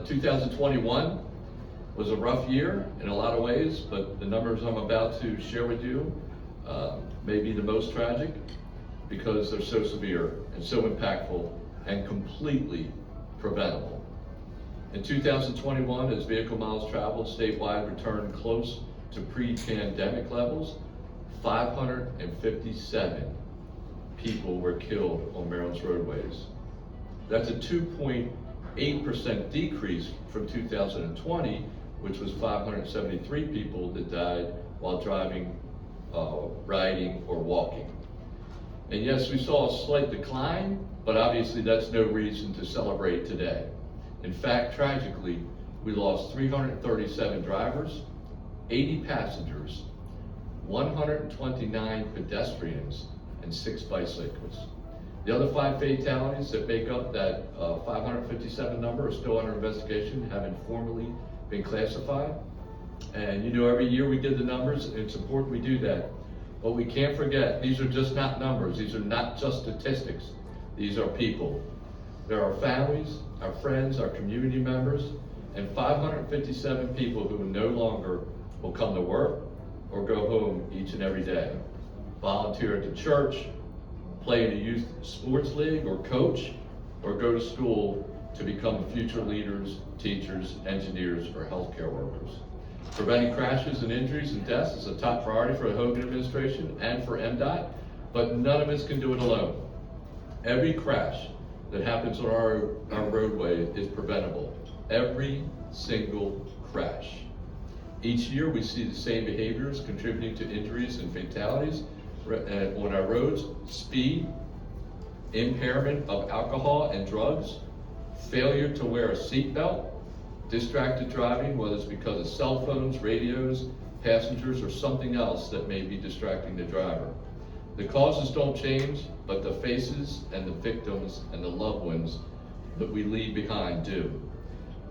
2021 was a rough year in a lot of ways, but the numbers I'm about to share with you may be the most tragic because they're so severe and so impactful and completely preventable. In 2021, as vehicle miles traveled statewide returned close to pre-pandemic levels, 557 people were killed on Maryland's roadways. That's a 2.8% decrease from 2020, which was 573 people that died while driving, riding, or walking. And yes, we saw a slight decline, but obviously that's no reason to celebrate today. In fact, tragically, we lost 337 drivers, 80 passengers, 129 pedestrians, and 6 bicyclists. The other 5 fatalities that make up that 557 number are still under investigation, haven't formally been classified. And you know, every year we give the numbers, and it's important we do that. But we can't forget, these are just not numbers, these are not just statistics, these are people. There are families, our friends, our community members, and 557 people who no longer will come to work or go home each and every day, volunteer at the church, play in a youth sports league or coach, or go to school to become future leaders, teachers, engineers, or healthcare workers. Preventing crashes and injuries and deaths is a top priority for the Hogan administration and for MDOT, but none of us can do it alone. Every crash that happens on our roadway is preventable. Every single crash. Each year we see the same behaviors contributing to injuries and fatalities on our roads: speed, impairment of alcohol and drugs, failure to wear a seatbelt, distracted driving, whether it's because of cell phones, radios, passengers, or something else that may be distracting the driver. The causes don't change, but the faces and the victims and the loved ones that we leave behind do.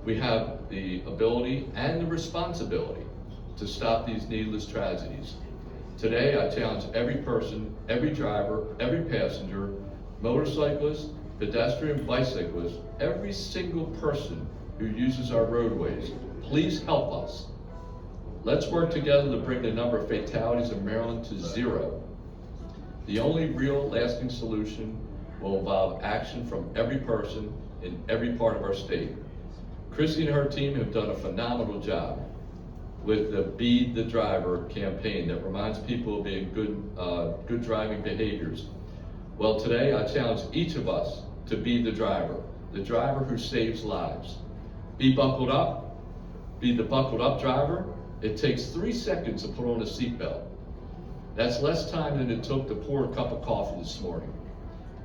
We have the ability and the responsibility to stop these needless tragedies. Today, I challenge every person, every driver, every passenger, motorcyclist, pedestrian, bicyclist, every single person who uses our roadways, please help us. Let's work together to bring the number of fatalities in Maryland to 0. The only real lasting solution will involve action from every person in every part of our state. Chrissy and her team have done a phenomenal job with the Be the Driver campaign that reminds people of being good driving behaviors. Well, today I challenge each of us to be the driver who saves lives. Be buckled up, be the buckled up driver. It takes 3 seconds to put on a seatbelt. That's less time than it took to pour a cup of coffee this morning.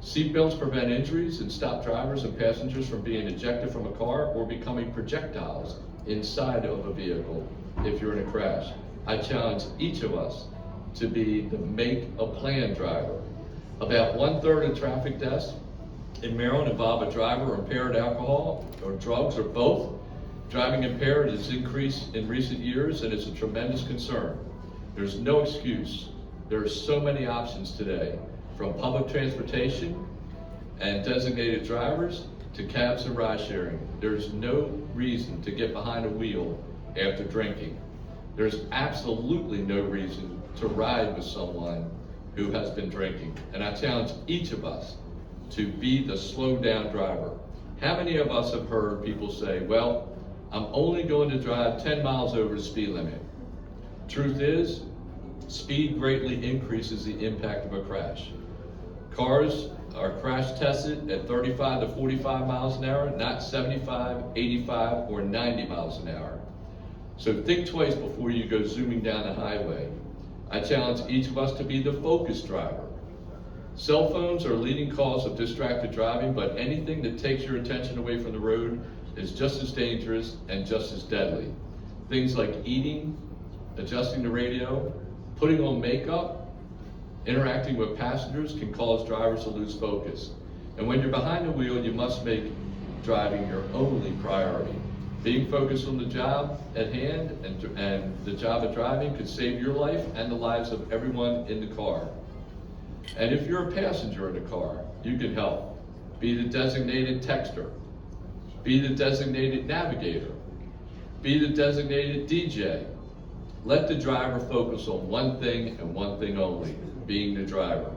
Seatbelts prevent injuries and stop drivers and passengers from being ejected from a car or becoming projectiles inside of a vehicle if you're in a crash. I challenge each of us to be the make a plan driver. About 1/3 of traffic deaths in Maryland involve a driver impaired alcohol or drugs or both. Driving impaired has increased in recent years and it's a tremendous concern. There's no excuse. There are so many options today, from public transportation and designated drivers to cabs and ride sharing. There's no reason to get behind a wheel after drinking. There's absolutely no reason to ride with someone who has been drinking. And I challenge each of us to be the slow down driver. How many of us have heard people say, well, I'm only going to drive 10 miles over the speed limit? Truth is, speed greatly increases the impact of a crash. Cars are crash tested at 35 to 45 miles an hour, not 75, 85, or 90 miles an hour. So think twice before you go zooming down the highway. I challenge each of us to be the focused driver. Cell phones are a leading cause of distracted driving, but anything that takes your attention away from the road is just as dangerous and just as deadly. Things like eating, adjusting the radio, putting on makeup, interacting with passengers can cause drivers to lose focus. And when you're behind the wheel, you must make driving your only priority. Being focused on the job at hand and the job of driving could save your life and the lives of everyone in the car. And if you're a passenger in the car, you can help. Be the designated texter. Be the designated navigator. Be the designated DJ. Let the driver focus on one thing and one thing only, being the driver.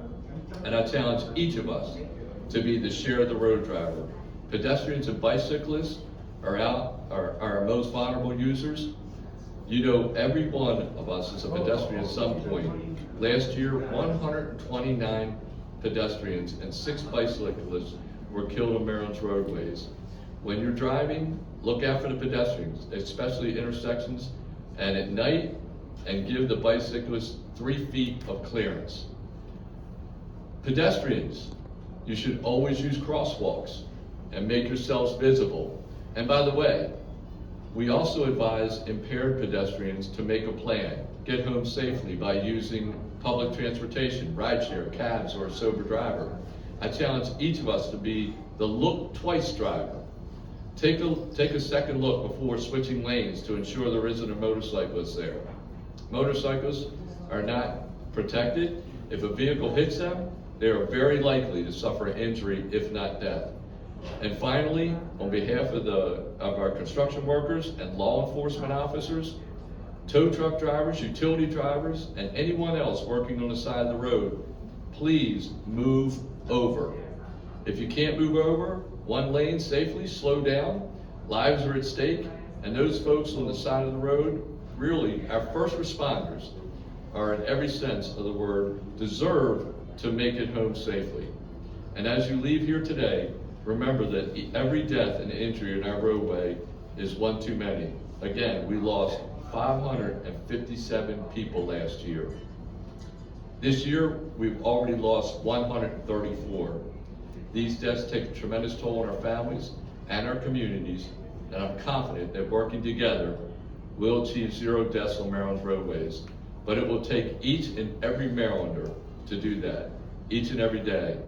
And I challenge each of us to be the share of the road driver. Pedestrians and bicyclists are our most vulnerable users. You know, every one of us is a pedestrian at some point. Last year, 129 pedestrians and 6 bicyclists were killed on Maryland's roadways. When you're driving, look out for the pedestrians, especially intersections, and at night, and give the bicyclists 3 feet of clearance. Pedestrians, you should always use crosswalks and make yourselves visible. And by the way, we also advise impaired pedestrians to make a plan, get home safely by using public transportation, rideshare, cabs, or a sober driver. I challenge each of us to be the look twice driver. Take a second look before switching lanes to ensure there isn't a motorcyclist there. Motorcyclists are not protected. If a vehicle hits them, they are very likely to suffer an injury, if not death. And finally, on behalf of our construction workers and law enforcement officers, tow truck drivers, utility drivers, and anyone else working on the side of the road, please move over. If you can't move over one lane safely, slow down. Lives are at stake, and those folks on the side of the road, really, our first responders, are in every sense of the word, deserve to make it home safely. And as you leave here today, remember that every death and injury in our roadway is one too many. Again, we lost 557 people last year. This year, we've already lost 134. These deaths take a tremendous toll on our families and our communities, and I'm confident that working together, we'll achieve 0 deaths on Maryland's roadways. But it will take each and every Marylander to do that, each and every day.